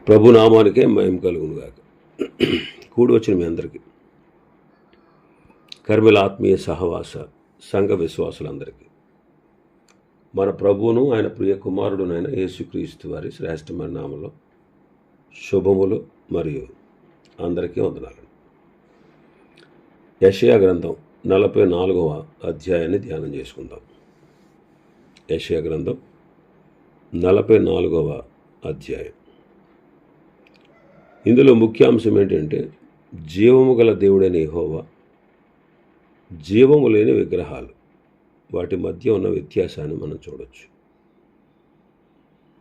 ప్రభు నామానికే మహిమ కలుగును గాక. కూడి వచ్చిన మీ అందరికీ, కర్మల ఆత్మీయ సహవాస సంఘ విశ్వాసులందరికీ మన ప్రభువును ఆయన ప్రియ కుమారుడునైన యేసుక్రీస్తు వారి శ్రేష్టమైన నామంలో శుభములు మరియు అందరికీ వందనాలు. యెషయా గ్రంథం 44వ అధ్యాయాన్ని ధ్యానం చేసుకుందాం. యెషయా గ్రంథం 44వ అధ్యాయం. ఇందులో ముఖ్యాంశం ఏంటంటే, జీవము గల దేవుడైన యెహోవా, జీవము లేని విగ్రహాలు, వాటి మధ్య ఉన్న వ్యత్యాసాన్ని మనం చూడవచ్చు.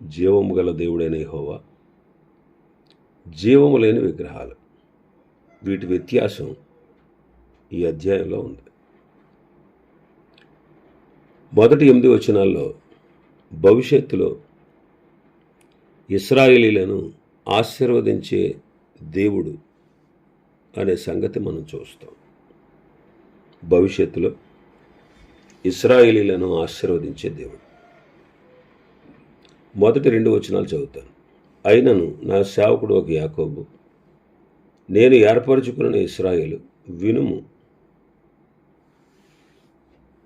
జీవము గల దేవుడైన యెహోవా, జీవము లేని విగ్రహాలు, వీటి వ్యత్యాసం ఈ అధ్యాయంలో ఉంది. మొదటి 8 వచనాల్లో భవిష్యత్తులో ఇశ్రాయేలీలను ఆశీర్వదించే దేవుడు అనే సంగతి మనం చూస్తాం. భవిష్యత్తులో ఇశ్రాయేలీలను ఆశీర్వదించే దేవుడు. మొదటి 2 వచనాలు చదువుతాను. అయినను నా సేవకుడు ఒక యాకోబు, నేను ఏర్పరచుకున్న ఇశ్రాయేలు, వినుము.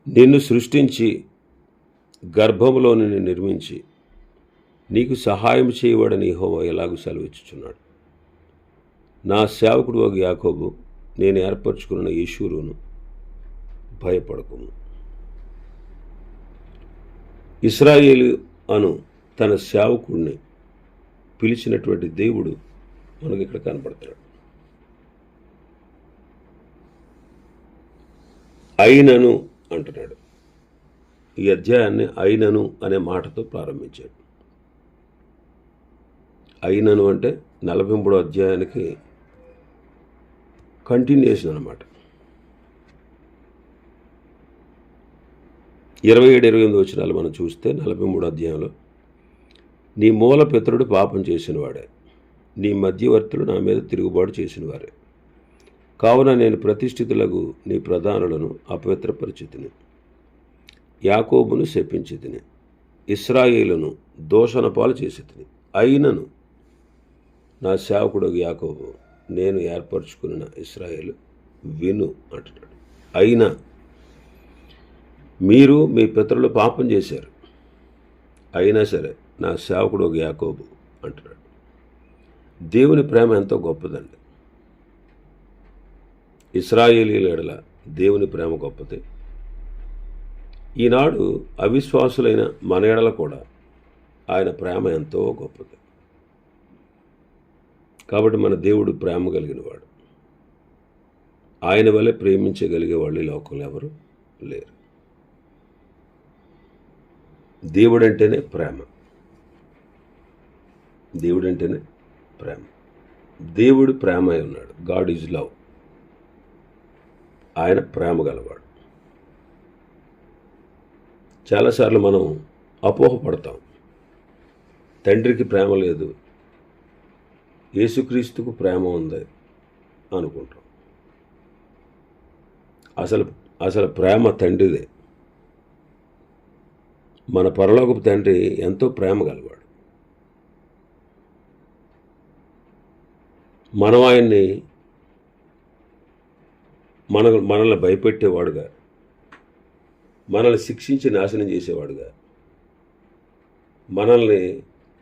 నిన్ను సృష్టించి గర్భములో నిన్ను నిర్మించి నీకు సహాయం చేయవాడని యెహోవా ఎలాగూ సెలవిచ్చుచున్నాడు. నా సేవకుడు ఒక యాకోబు, నేను ఏర్పరచుకున్న యేషూరును, భయపడకుము. ఇశ్రాయేలు అను తన సేవకుడిని పిలిచినటువంటి దేవుడు మనకి ఇక్కడ కనపడతాడు. అయినను అంటున్నాడు. ఈ అధ్యాయాన్ని అయినను అనే మాటతో ప్రారంభించాడు. అయినను అంటే 43వ అధ్యాయానికి కంటిన్యూషన్ అన్నమాట. 27-28 వచనాలు మనం చూస్తే 43వ అధ్యాయంలో, నీ మూల పితరుడు పాపం చేసినవాడే, నీ మధ్యవర్తులు నా మీద తిరుగుబాటు చేసినవారే, కావున నేను ప్రతిష్ఠితులకు నీ ప్రధానులను అపవిత్రపరిచితిని, యాకోబును శపించితిని, ఇశ్రాయేలును దూషణ పాలు చేసితిని. అయినను నా సేవకుడు యాకోబు, నేను ఏర్పరచుకున్న ఇశ్రాయేలు, విను అంటున్నాడు. అయినా మీరు మీ పితరులు పాపం చేశారు, అయినా సరే నా సేవకుడు యాకోబు అంటున్నాడు. దేవుని ప్రేమ ఎంతో గొప్పదండి. ఇశ్రాయేలీల ఎడల దేవుని ప్రేమ గొప్పది. ఈనాడు అవిశ్వాసులైన మన ఎడల కూడా ఆయన ప్రేమ ఎంతో గొప్పది. కాబట్టి మన దేవుడు ప్రేమ కలిగినవాడు. ఆయన వల్లే ప్రేమించగలిగే వాళ్ళు ఈ లోకంలో ఎవరు లేరు. దేవుడంటేనే ప్రేమ. దేవుడంటేనే ప్రేమ. దేవుడు ప్రేమ అయి ఉన్నాడు. God is love. ఆయన ప్రేమ గలవాడు. చాలాసార్లు మనం అపోహపడతాం. తండ్రికి ప్రేమ లేదు, యేసుక్రీస్తుకు ప్రేమ ఉంది అనుకుంటాం. అసలు ప్రేమ తండ్రిదే. మన పరలోకపు తండ్రి ఎంతో ప్రేమ గలవాడు. మనం ఆయన్ని మనల్ని భయపెట్టేవాడుగా, మనల్ని శిక్షించి నాశనం చేసేవాడుగా,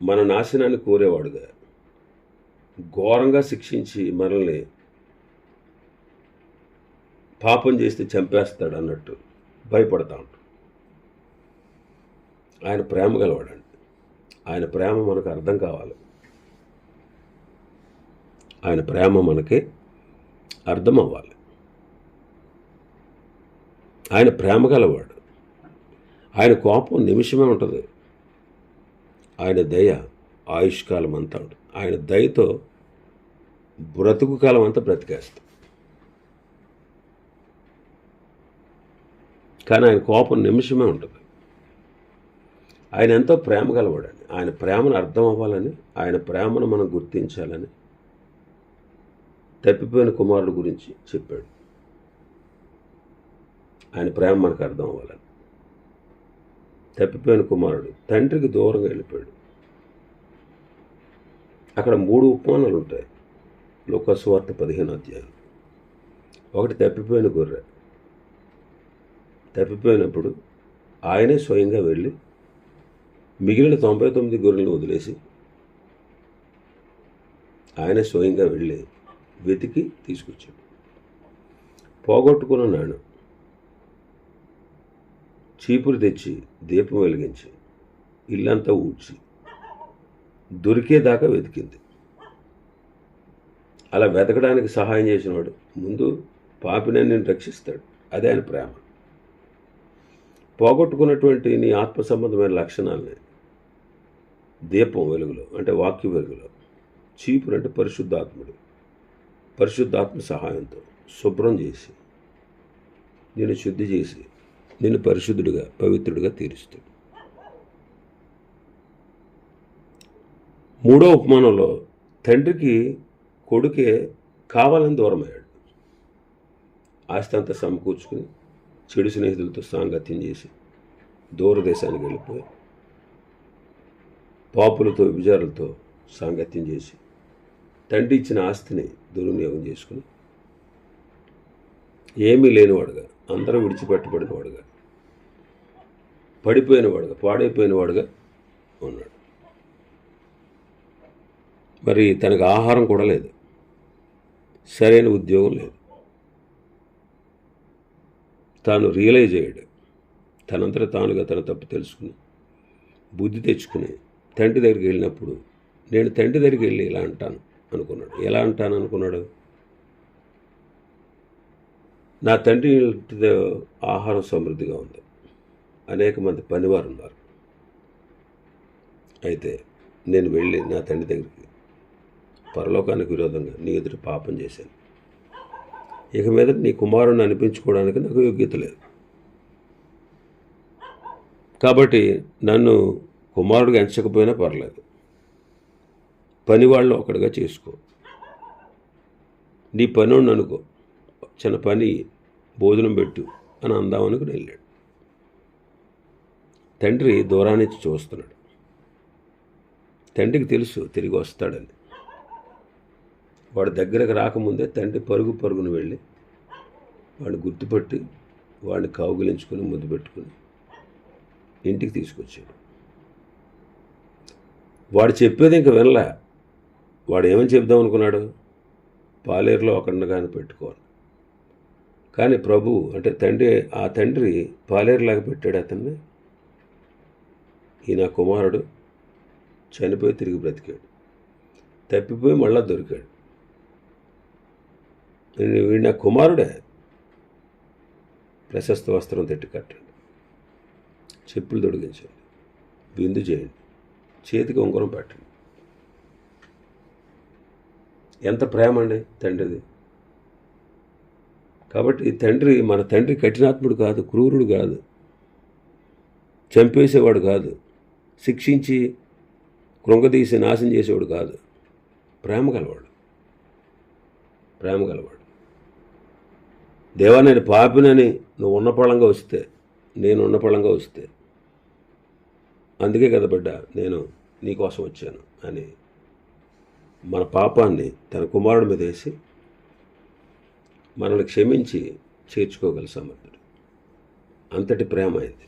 మన నాశనాన్ని కోరేవాడుగా, ఘోరంగా శిక్షించి మనల్ని పాపం చేస్తే చంపేస్తాడు అన్నట్టు భయపడతా ఉంటాం. ఆయన ప్రేమ గలవాడండి. ఆయన ప్రేమ మనకు అర్థం కావాలి. ఆయన ప్రేమ మనకి అర్థం అవ్వాలి. ఆయన ప్రేమ గలవాడు. ఆయన కోపం నిమిషమే ఉంటుంది. ఆయన దయ ఆయుష్కాలం అంతా ఉంటుంది. ఆయన దయతో బ్రతుకు కాలం అంతా బ్రతికేస్తాం. కానీ ఆయన కోపం నిమిషమే ఉంటుంది. ఆయన ఎంతో ప్రేమ గలవాడండి. ఆయన ప్రేమను అర్థం అవ్వాలని, ఆయన ప్రేమను మనం గుర్తించాలని తప్పిపోయిన కుమారుడు గురించి చెప్పాడు. ఆయన ప్రేమ మనకు అర్థం అవ్వాలని. తప్పిపోయిన కుమారుడు తండ్రికి దూరంగా వెళ్ళిపోయాడు. అక్కడ 3 ఉపమానాలు ఉంటాయి లూకాసు వార్త 15వ అధ్యాయం. ఒకటి తప్పిపోయిన గొర్రె. తప్పిపోయినప్పుడు ఆయనే స్వయంగా వెళ్ళి మిగిలిన 99 గొర్రెలను వదిలేసి ఆయన స్వయంగా వెళ్ళి వెతికి తీసుకొచ్చాడు. పోగొట్టుకున్న నాణ్యం చీపురు తెచ్చి దీపం వెలిగించి ఇల్లంతా ఊడ్చి దొరికేదాకా వెతికింది. అలా వెతకడానికి సహాయం చేసినవాడు ముందు పాపిని రక్షిస్తాడు. అదే ఆయన ప్రేమ. పోగొట్టుకున్నటువంటి నీ ఆత్మ సంబంధమైన లక్షణాలని దీపం వెలుగులో అంటే వాక్య వెలుగులో, చీపురు అంటే పరిశుద్ధాత్మ సహాయంతో శుభ్రం చేసి నిన్ను శుద్ధి చేసి నిన్ను పరిశుద్ధుడిగా పవిత్రుడిగా తీరుస్తాడు. 3వ ఉపమానంలో తండ్రికి కొడుకే కావాలని దూరమయ్యాడు. ఆస్తి అంతా సమకూర్చుకుని చెడు స్నేహితులతో సాంగత్యం చేసి దూరదేశానికి వెళ్ళిపోయి పాపులతో విచారులతో సాంగత్యం చేసి తండ్రి ఇచ్చిన ఆస్తిని దుర్వినియోగం చేసుకుని ఏమీ లేనివాడుగా, అందరూ విడిచిపెట్టబడినవాడుగా, పాడైపోయినవాడుగా ఉన్నాడు. మరి తనకు ఆహారం కూడా లేదు, సరైన ఉద్యోగం లేదు. తాను రియలైజ్ అయ్యాడు. తనంతట తానుగా తన తప్పు తెలుసుకుని బుద్ధి తెచ్చుకుని తండ్రి దగ్గరికి వెళ్ళినప్పుడు నేను తండ్రి దగ్గరికి వెళ్ళి ఇలా అంటాను అనుకున్నాడు. ఎలా అంటాను అనుకున్నాడు? నా తండ్రి ఆహారం సమృద్ధిగా ఉంది, అనేక మంది పనివారు ఉన్నారు. అయితే నేను వెళ్ళి నా తండ్రి దగ్గరికి పరలోకానికి విరోధంగా నీ ఎదుటి పాపం చేశాను. ఇక మీద నీ కుమారుడిని అనిపించుకోవడానికి నాకు యోగ్యత లేదు. కాబట్టి నన్ను కుమారుడిగా ఎంచకపోయినా పర్లేదు, పనివాళ్ళు ఒకటిగా చేసుకో. నీ పనుడిని అనుకో, చిన్న పని భోజనం పెట్టు అని అందామనుకుని వెళ్ళాడు. తండ్రి దూరాన్నించి చూస్తున్నాడు. తండ్రికి తెలుసు తిరిగి వస్తాడని. వాడి దగ్గరకు రాకముందే తండ్రి పరుగును వెళ్ళి వాడిని గుర్తుపట్టి వాడిని కౌగిలించుకుని ముద్దు పెట్టుకుని ఇంటికి తీసుకొచ్చాడు. వాడు చెప్పేది ఇంక వినలే. వాడు ఏమని చెప్దాం అనుకున్నాడు? పాలేరులో ఒకరిని కానీ పెట్టుకోవాలి. కానీ ప్రభు అంటే ఆ తండ్రి పాలేరులాగా పెట్టాడు అతన్ని. ఈ నా కుమారుడు చనిపోయి తిరిగి బ్రతికాడు, తప్పిపోయి మళ్ళా దొరికాడు. వీడు నా కుమారుడే. ప్రశస్త వస్త్రం తెట్టి కట్టండి, చెప్పులు తొడిగించండి, విందు చేయండి, చేతికి ఉంగరం పెట్టండి. ఎంత ప్రేమ అండి తండ్రిది. కాబట్టి మన తండ్రి కఠినాత్ముడు కాదు, క్రూరుడు కాదు, చంపేసేవాడు కాదు, శిక్షించి కృంగదీసి నాశనం చేసేవాడు కాదు. ప్రేమ గలవాడు. దేవా, నేను పాపినని నువ్వు ఉన్నపళంగా వస్తే, నేను ఉన్నపళంగా వస్తే, అందుకే కదా బిడ్డ నేను నీకోసం వచ్చాను అని మన పాపాన్ని తన కుమారుడి మీద వేసి మనల్ని క్షమించి చేర్చుకోగల సమర్థుడు. అంతటి ప్రేమ అయింది.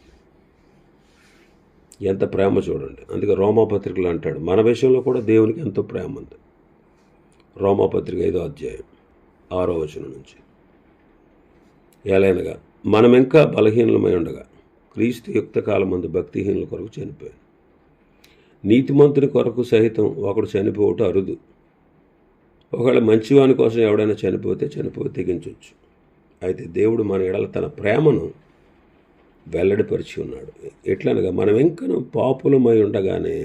ఎంత ప్రేమ చూడండి. అందుకే రోమాపత్రికలు అంటాడు మన విషయంలో కూడా దేవునికి ఎంతో ప్రేమ ఉంది. రోమాపత్రిక 5వ అధ్యాయం 6వ వచనం నుంచి, ఎలాగనగా మనం ఇంకా బలహీనమై ఉండగా క్రీస్తు యుక్త కాలమందు భక్తిహీనుల కొరకు చనిపోయాను. నీతిమంతుని కొరకు సహితం ఒకడు చనిపోవటం అరుదు. ఒకవేళ మంచివాని కోసం ఎవడైనా చనిపోతే తెగించవచ్చు. అయితే దేవుడు మన ఎడల తన ప్రేమను వెల్లడిపరిచి ఉన్నాడు. ఎట్లనగా మనం ఇంకను పాపులమై ఉండగానే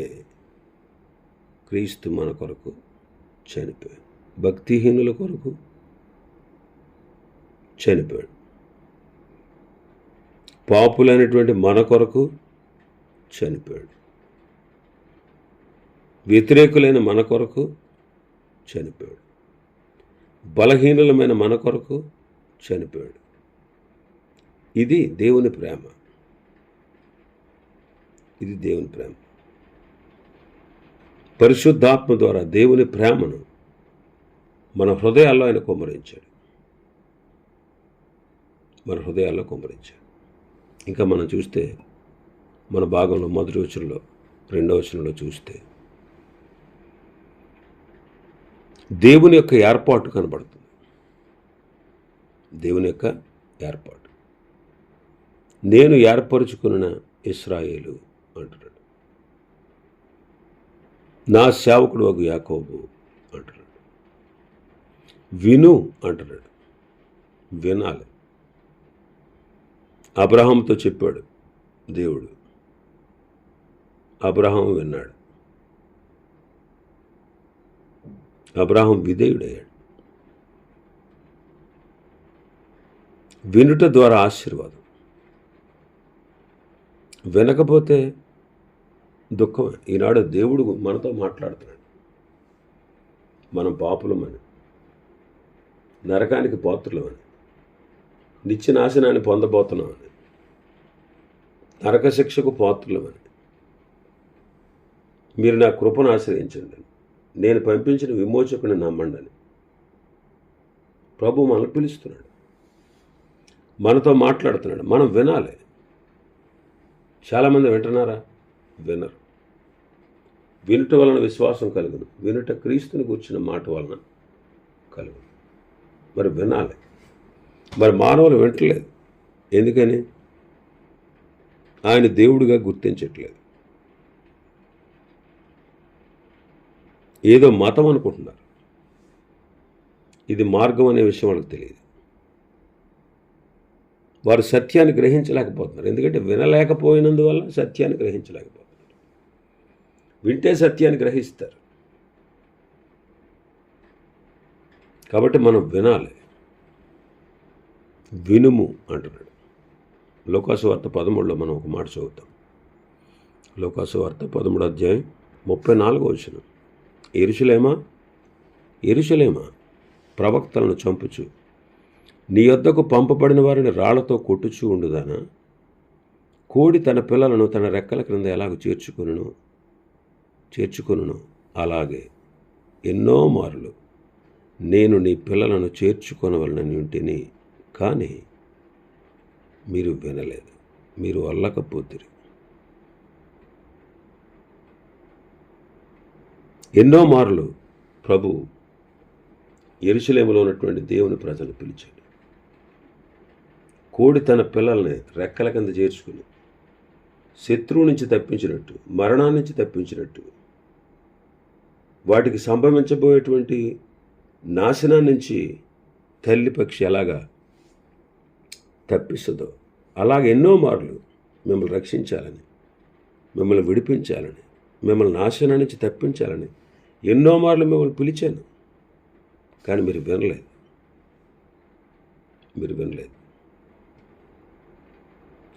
క్రీస్తు మన కొరకు చనిపోయాడు, భక్తిహీనుల కొరకు చనిపోయాడు. పాపులైనటువంటి మన కొరకు చనిపోయాడు. వ్యతిరేకులైన మన కొరకు చనిపోయాడు. బలహీనులమైన మన కొరకు చనిపోయాడు. ఇది దేవుని ప్రేమ. పరిశుద్ధాత్మ ద్వారా దేవుని ప్రేమను మన హృదయాల్లో ఆయన కుమ్మరించాడు. మన హృదయాల్లో కుమ్మరించాడు. ఇంకా మనం చూస్తే మన భాగంలో మొదటి వచనంలో, రెండవ వచనంలో చూస్తే దేవుని యొక్క ఏర్పాటు కనబడుతుంది. దేవుని యొక్క ఏర్పాటు. నేను ఏర్పరచుకున్న ఇశ్రాయేలు అంటున్నాడు. నా సేవకుడు ఒక యాకోబు అంటున్నాడు. విను అంటున్నాడు. వినాలి. అబ్రహాంతో చెప్పాడు దేవుడు. అబ్రహాం విన్నాడు. అబ్రహాం విధేయుడయ్యాడు. వినుట ద్వారా ఆశీర్వాదం. వినకపోతే దుఃఖమే. ఈనాడు దేవుడు మనతో మాట్లాడుతున్నాడు. మనం పాపులమని, నరకానికి పాత్రులమని, నిత్య నాశనాన్ని పొందబోతున్నామని, నరక శిక్షకు పాత్రులమని, మీరు నా కృపను ఆశ్రయించండి, నేను పంపించిన విమోచకుని నమ్మండి ప్రభు మనల్ని పిలుస్తున్నాడు. మనతో మాట్లాడుతున్నాడు. మనం వినాలి. చాలామంది వింటున్నారా? వినరు. వినుట వలన విశ్వాసం కలుగును. వినుట క్రీస్తుని కూర్చున్న మాట వలన కలుగును. మరి వినాలి. మరి మానవులు వింటలేదు. ఎందుకని? ఆయన దేవుడిగా గుర్తించట్లేదు. ఏదో మతం అనుకుంటున్నారు. ఇది మార్గం అనే విషయం వాళ్ళకి తెలియదు. వారు సత్యాన్ని గ్రహించలేకపోతున్నారు. ఎందుకంటే వినలేకపోయినందువల్ల సత్యాన్ని గ్రహించలేకపోతున్నారు. వింటే సత్యాన్ని గ్రహిస్తారు. కాబట్టి మనం వినాలి. వినుము అంటున్నాడు. లోకాసు వార్త 13లో మనం ఒక మాట చదువుతాం. లోకాసు వార్త 13 అధ్యాయం 34వ వచనం. యెరూషలేమా, యెరూషలేమా, ప్రవక్తలను చంపుచు నీ యొద్దకు పంపబడిన వారిని రాళ్లతో కొట్టుచూ ఉండుదానా? కోడి తన పిల్లలను తన రెక్కల క్రింద ఎలాగ చేర్చుకొనును అలాగే ఎన్నో మారులు నేను నీ పిల్లలను చేర్చుకొనవలనని ఉంటిని, కానీ మీరు వినలేదు, మీరు అల్లకపోతిరి. ఎన్నో మార్లు ప్రభు యెరూషలేములో ఉన్నటువంటి దేవుని ప్రజలను పిలిచాడు. కోడి తన పిల్లల్ని రెక్కల కింద చేర్చుకుని శత్రువు నుంచి తప్పించినట్టు, మరణాన్ని నుంచి తప్పించినట్టు, వాటికి సంభవించబోయేటువంటి నాశనం నుంచి తల్లి పక్షి ఎలాగా తప్పిస్తుందో అలాగే ఎన్నో మార్లు మిమ్మల్ని రక్షించాలని, మిమ్మల్ని విడిపించాలని, మిమ్మల్ని నాశనం నుంచి తప్పించాలని ఎన్నో మార్లు మిమ్మల్ని పిలిచాను. కానీ మీరు వినలేదు.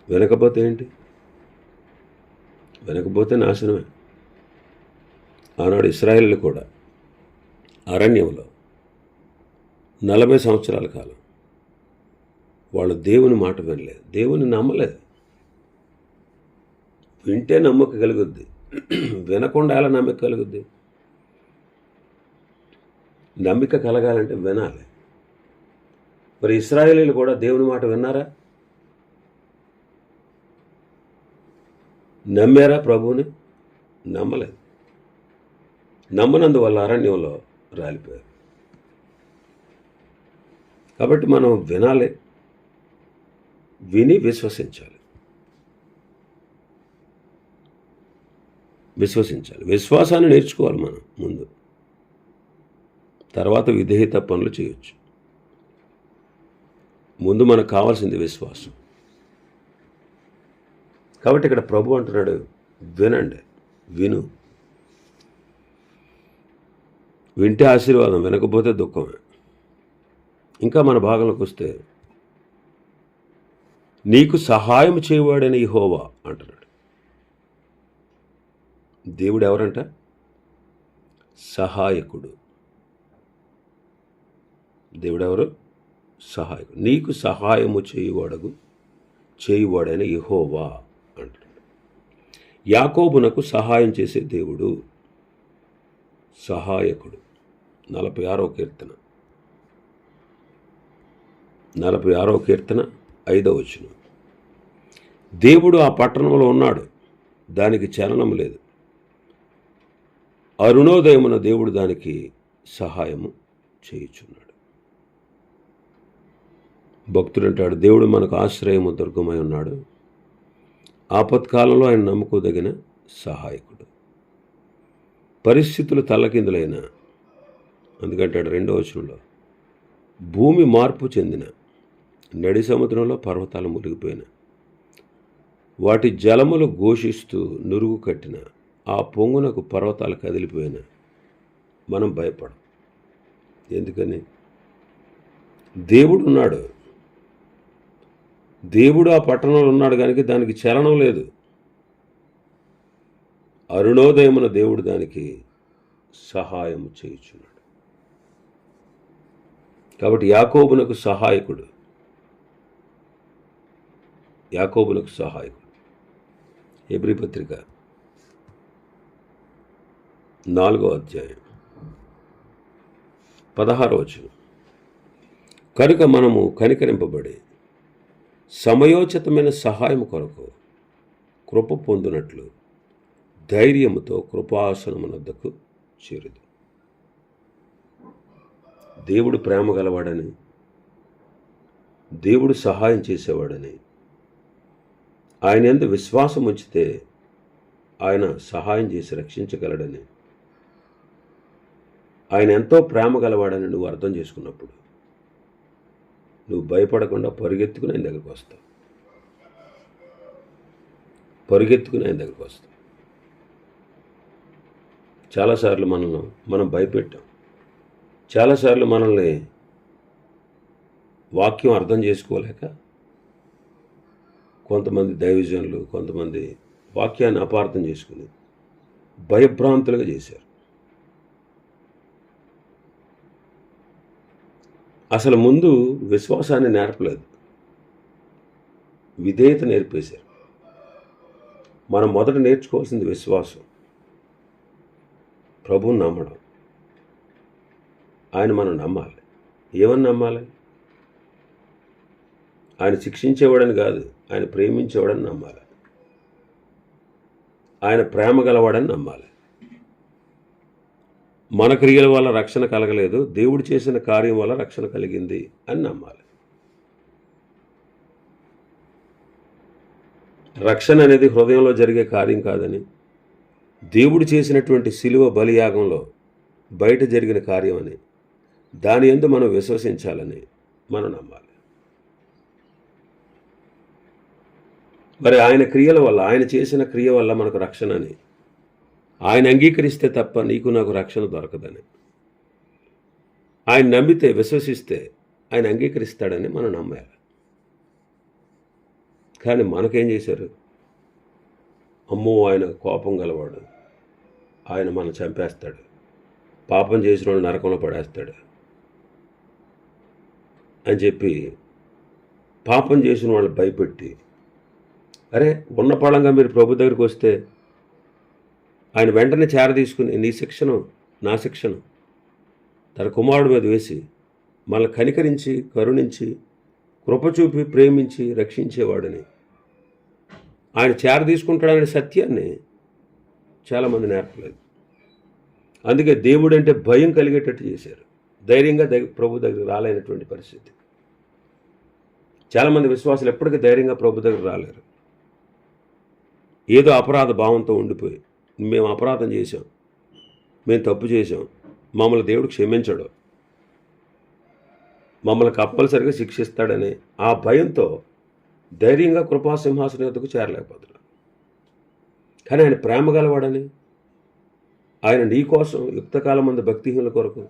వినకపోతే ఏంటి? వినకపోతే నాశనమే. ఆనాడు ఇశ్రాయేలు కూడా అరణ్యంలో 40 సంవత్సరాల కాలం వాళ్ళు దేవుని మాట వినలేదు, దేవుని నమ్మలేదు. వింటే నమ్మక కలుగుద్ది, వినకుండా ఎలా నమ్మక కలుగుద్ది? నమ్మిక కలగాలంటే వినాలి. మరి ఇశ్రాయేలీలు కూడా దేవుని మాట విన్నారా? నమ్మారా ప్రభువుని? నమ్మలేదు. నమ్మనందువల్ల అరణ్యంలో రాలిపోయారు. కాబట్టి మనం వినాలి, విని విశ్వసించాలి. విశ్వాసాన్ని నేర్చుకోవాలి మనం ముందు. తర్వాత విధేయత పనులు చేయొచ్చు. ముందు మనకు కావాల్సింది విశ్వాసం. కాబట్టి ఇక్కడ ప్రభు అంటున్నాడు, వినండి, విను. వింటే ఆశీర్వాదం, వినకపోతే దుఃఖమే. ఇంకా మన భాగంలోకి వస్తే నీకు సహాయం చేయవాడని యెహోవా అంటున్నాడు. దేవుడు ఎవరంట? సహాయకుడు. దేవుడెవరు? సహాయకుడు. నీకు సహాయము చేయువాడైన యెహోవా అంటున్నాడు. యాకోబునకు సహాయం చేసే దేవుడు. సహాయకుడు. 46వ కీర్తన 5వ వచనం. దేవుడు ఆ పట్టణంలో ఉన్నాడు, దానికి చలనం లేదు. అరుణోదయమున దేవుడు దానికి సహాయము చేయుచున్నాడు. భక్తుడు అంటాడు, దేవుడు మనకు ఆశ్రయము దుర్గమై ఉన్నాడు, ఆపత్కాలంలో ఆయన నమ్ముకోదగిన సహాయకుడు. పరిస్థితులు తల్లకిందులైన, అందుకంటాడు 2వ వచనంలో, భూమి మార్పు చెందిన, నడి సముద్రంలో పర్వతాలు మునిగిపోయిన, వాటి జలములు ఘోషిస్తూ నురుగు కట్టిన, ఆ పొంగునకు పర్వతాలు కదిలిపోయిన మనం భయపడం. ఎందుకని? దేవుడు ఉన్నాడు. దేవుడు ఆ పట్టణంలో ఉన్నాడు కనుక దానికి చలనం లేదు. అరుణోదయమున దేవుడు దానికి సహాయము చేయుచున్నాడు. కాబట్టి యాకోబునకు సహాయకుడు. హెబ్రీ పత్రిక 4వ అధ్యాయం 16వ వచనం. కనుక మనము కనికరింపబడి సమయోచితమైన సహాయం కొరకు కృప పొందినట్లు ధైర్యముతో కృపాసనమునొద్దకు చేరుదు. దేవుడు ప్రేమ గలవాడని, దేవుడు సహాయం చేసేవాడని, ఆయన యందు విశ్వాసం ఉంచితే ఆయన సహాయం చేసి రక్షించగలడని, ఆయన ఎంతో ప్రేమ గలవాడని నువ్వు అర్థం చేసుకున్నప్పుడు నువ్వు భయపడకుండా పరిగెత్తుకుని ఆయన దగ్గరికి వస్తావు. చాలాసార్లు మనం భయపెట్టాం. చాలాసార్లు మనల్ని వాక్యం అర్థం చేసుకోలేక కొంతమంది దైవజనులు, కొంతమంది వాక్యాన్ని అపార్థం చేసుకుని భయభ్రాంతులుగా చేశారు. అసలు ముందు విశ్వాసాన్ని నేర్పలేదు, విధేయత నేర్పేశారు. మనం మొదట నేర్చుకోవాల్సింది విశ్వాసం, ప్రభువుని నమ్మడం. ఆయన మనం నమ్మాలి. ఏమని నమ్మాలి? ఆయన శిక్షించేవాడని కాదు, ఆయన ప్రేమించేవాడని నమ్మాలి. ఆయన ప్రేమ గలవాడని నమ్మాలి. మన క్రియల వల్ల రక్షణ కలగలేదు, దేవుడు చేసిన కార్యం వల్ల రక్షణ కలిగింది అని నమ్మాలి. రక్షణ అనేది హృదయంలో జరిగే కార్యం కాదని, దేవుడు చేసినటువంటి శిలువ బలియాగంలో బయట జరిగిన కార్యం అని, దాని యందు మనం విశ్వసించాలని మనం నమ్మాలి. మరి ఆయన క్రియల వల్ల, ఆయన చేసిన క్రియ వల్ల మనకు రక్షణ అని, ఆయన అంగీకరిస్తే తప్ప నీకు నాకు రక్షణ దొరకదని, ఆయన నమ్మితే, విశ్వసిస్తే ఆయన అంగీకరిస్తాడని మనం నమ్మాలి. కానీ మనకేం చేశారు? అమ్మో ఆయన కోపం గలవాడు, ఆయన మనం చంపేస్తాడు, పాపం చేసిన వాళ్ళు నరకంలో పడేస్తాడు అని చెప్పి పాపం చేసిన వాళ్ళు భయపెట్టి, అరే ఉన్న పళంగా మీరు ప్రభు దగ్గరికి వస్తే ఆయన వెంటనే తీసుకుని నీ శిక్షను నా శిక్షను తన కుమారుడు మీద వేసి మనల్ని కనికరించి, కరుణించి, కృపచూపి, ప్రేమించి రక్షించేవాడని, ఆయన తీసుకుంటాడనే సత్యాన్ని చాలామంది నేర్పలేదు. అందుకే దేవుడు అంటే భయం కలిగేటట్టు చేశారు. ధైర్యంగా ప్రభు దగ్గర రాలేనటువంటి పరిస్థితి. చాలామంది విశ్వాసులు ఎప్పటికీ ధైర్యంగా ప్రభు దగ్గర రాలేరు. ఏదో అపరాధ భావంతో ఉండిపోయి, మేము అపరాధం చేశాం, మేము తప్పు చేశాం, మమ్మల్ని దేవుడు క్షమించడు, మమ్మల్ని కంపల్సరిగా శిక్షిస్తాడని ఆ భయంతో ధైర్యంగా కృపాసింహాసనం యొద్దకు చేరలేకపోతున్నాడు. కానీ ఆయన ప్రేమ గలవాడని, ఆయన నీ కోసం యుక్తకాలం మంది భక్తిహీనుల కొరకు,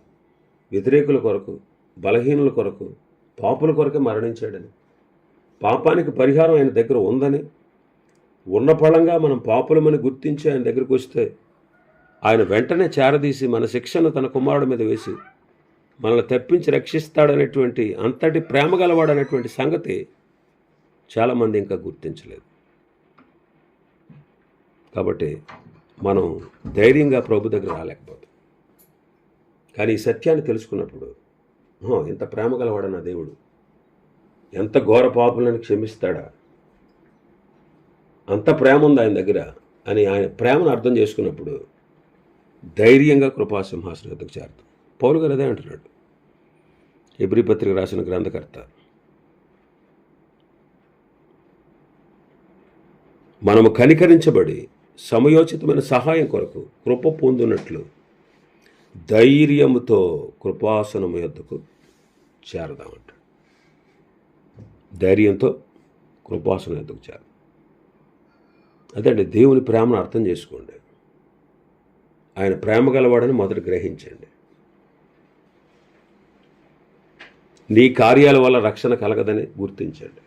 వ్యతిరేకుల కొరకు, బలహీనుల కొరకు, పాపుల కొరకే మరణించాడని, పాపానికి పరిహారం ఆయన దగ్గర ఉందని, ఉన్న ఫలంగా మనం పాపులమని గుర్తించి ఆయన దగ్గరికి వస్తే ఆయన వెంటనే చేరదీసి మన శిక్షను తన కుమారుడి మీద వేసి మనల్ని తప్పించి రక్షిస్తాడనేటువంటి అంతటి ప్రేమ గలవాడనేటువంటి సంగతి చాలామంది ఇంకా గుర్తించలేదు. కాబట్టి మనం ధైర్యంగా ప్రభు దగ్గర రాలేకపోతాం. కానీ ఈ సత్యాన్ని తెలుసుకున్నప్పుడు ఇంత ప్రేమ గలవాడు నా దేవుడు, ఎంత ఘోర పాపులను క్షమిస్తాడా, అంత ప్రేమ ఉంది ఆయన దగ్గర అని ఆయన ప్రేమను అర్థం చేసుకున్నప్పుడు ధైర్యంగా కృపాసింహాసనం యొద్దకు చేరుతాం. పౌలు గారు అదే అంటున్నాడు, హెబ్రీ పత్రిక రాసిన గ్రంథకర్త. మనము కనికరించబడి సమయోచితమైన సహాయం కొరకు కృప పొందునట్లు ధైర్యముతో కృపాసనము యొద్దకు చేరదామంట. ధైర్యంతో కృపాసనం యొద్దకు చేరదాం. అదండి దేవుని ప్రేమను అర్థం చేసుకోండి. ఆయన ప్రేమ గలవాడని మొదట గ్రహించండి. నీ కార్యాల వల్ల రక్షణ కలగదని గుర్తించండి.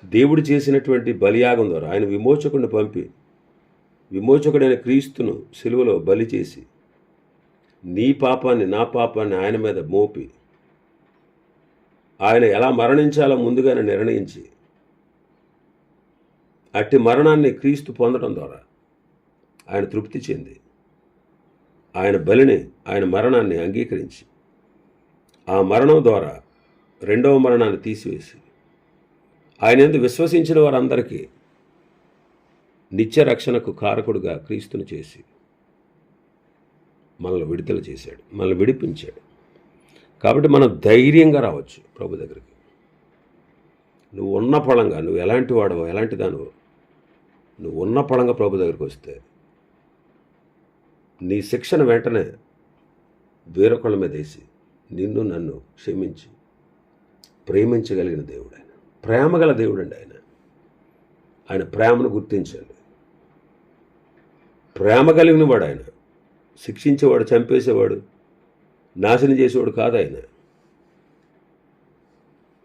దేవుడు చేసినటువంటి బలియాగం ద్వారా ఆయన విమోచకుడిని పంపి విమోచకుడైన క్రీస్తును సిలువలో బలి చేసి నీ పాపాన్ని నా పాపాన్ని ఆయన మీద మోపి ఆయన ఎలా మరణించాలో ముందుగానే నిర్ణయించి అట్టి మరణాన్ని క్రీస్తు పొందడం ద్వారా ఆయన తృప్తి చెంది ఆయన బలిని ఆయన మరణాన్ని అంగీకరించి ఆ మరణం ద్వారా రెండవ మరణాన్ని తీసివేసి ఆయన యందు విశ్వసించిన వారందరికీ నిత్య రక్షణకు కారకుడుగా క్రీస్తును చేసి మనల్ని విడుదల చేశాడు, మనల్ని విడిపించాడు. కాబట్టి మనం ధైర్యంగా రావచ్చు ప్రభు దగ్గరికి. నువ్వు ఉన్న పళంగా, నువ్వు ఎలాంటి వాడవో ఎలాంటి దానివో, నువ్వు ఉన్న పళంగా ప్రభు దగ్గరికి వస్తే నీ శిక్షణ వెంటనే వేరొకళ్ళ మీద వేసి నిన్ను నన్ను క్షమించి ప్రేమించగలిగిన దేవుడు ఆయన. ప్రేమగల దేవుడు అండి ఆయన. ఆయన ప్రేమను గుర్తించండి. ప్రేమ కలిగిన వాడు ఆయన. శిక్షించేవాడు, చంపేసేవాడు, నాశనం చేసేవాడు కాదు ఆయన.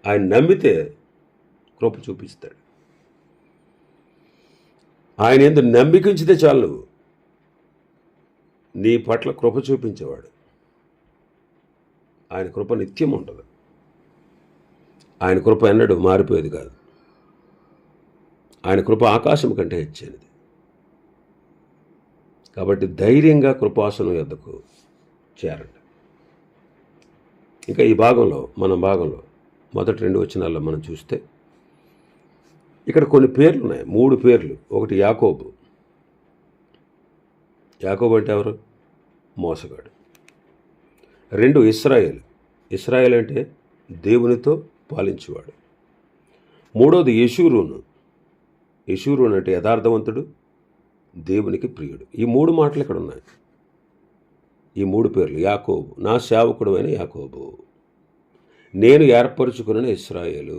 ఆయన నమ్మితే కృప చూపిస్తాడు. ఆయన యందు నమ్మిక ఉంచితే చాలు నువ్వు. నీ పట్ల కృప చూపించేవాడు. ఆయన కృప నిత్యం ఉంటుంది. ఆయన కృప ఎన్నడూ మారిపోయేది కాదు. ఆయన కృప ఆకాశం కంటే హెచ్చైనది. కాబట్టి ధైర్యంగా కృపాసనం యొద్దకు చేరండి. ఇంకా ఈ భాగంలో మొదటి 2 వచనాల్లో మనం చూస్తే ఇక్కడ కొన్ని పేర్లు ఉన్నాయి, 3 పేర్లు. ఒకటి యాకోబు. యాకోబు అంటే ఎవరు? మోసగాడు. 2 ఇశ్రాయేలు. ఇశ్రాయేల్ అంటే దేవునితో పాలించేవాడు. 3వది యెషూరూను. యెషూరూను అంటే యథార్థవంతుడు, దేవునికి ప్రియుడు. ఈ 3 మాటలు ఇక్కడ ఉన్నాయి. ఈ 3 పేర్లు. యాకోబు, నా సేవకుడు అయిన యాకోబు, నేను ఏర్పరచుకున్న ఇశ్రాయేలు,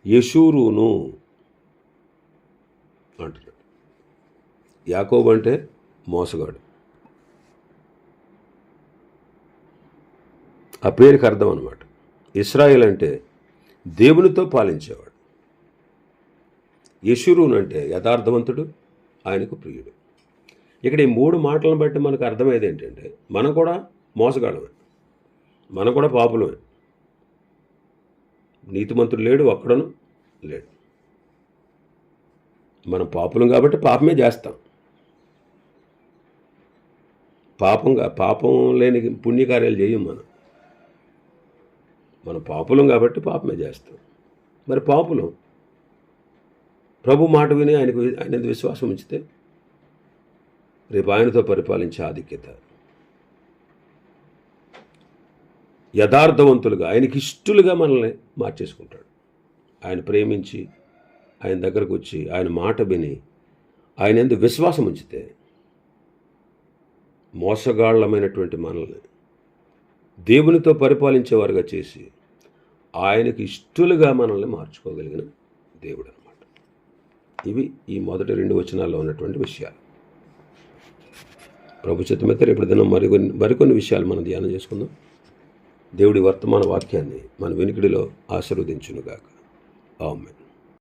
యెషూరూను అంటున్నాడు. యాకోబు అంటే మోసగాడు. ఆ పేరుకి అర్థం అన్నమాట. ఇశ్రాయేల్ అంటే దేవునితో పాలించేవాడు. యెషూరూను అంటే యథార్థవంతుడు, ఆయనకు ప్రియుడు. ఇక్కడ ఈ 3 మాటలను బట్టి మనకు అర్థమయ్యేది ఏంటంటే మనం కూడా మోసగాళ్ళమే, మనం కూడా పాపులమే. నీతిమంతుడు లేడు, ఒక్కడను లేడు. మనం పాపులం కాబట్టి పాపమే చేస్తాం. పాపం లేని పుణ్యకార్యాలు చేయం మనం పాపులం కాబట్టి పాపమే చేస్తాం. మరి పాపులం ప్రభు మాట విని ఆయన విశ్వాసం ఉంచితే రేపు ఆయనతో పరిపాలించే ఆధిక్యత. యథార్థవంతులుగా ఆయనకి ఇష్టలుగా మనల్ని మార్చేసుకుంటాడు. ఆయన ప్రేమించి ఆయన దగ్గరకు వచ్చి ఆయన మాట విని ఆయన యందు విశ్వాసం ఉంచితే మోసగాళ్ళమైనటువంటి మనల్ని దేవునితో పరిపాలించేవారుగా చేసి ఆయనకి ఇష్టలుగా మనల్ని మార్చుకోగలిగిన దేవుడు అన్నమాట. ఇవి ఈ మొదటి 2 వచనాల్లో ఉన్నటువంటి విషయాలు. ప్రభు చిత్తమైతే రేపు దినం మరికొన్ని విషయాలు మనం ధ్యానం చేసుకుందాం. దేవుడి వర్తమాన వాక్యాన్ని మన వెనుకడిలో ఆశీర్వదించునుగాక. ఆమేన్.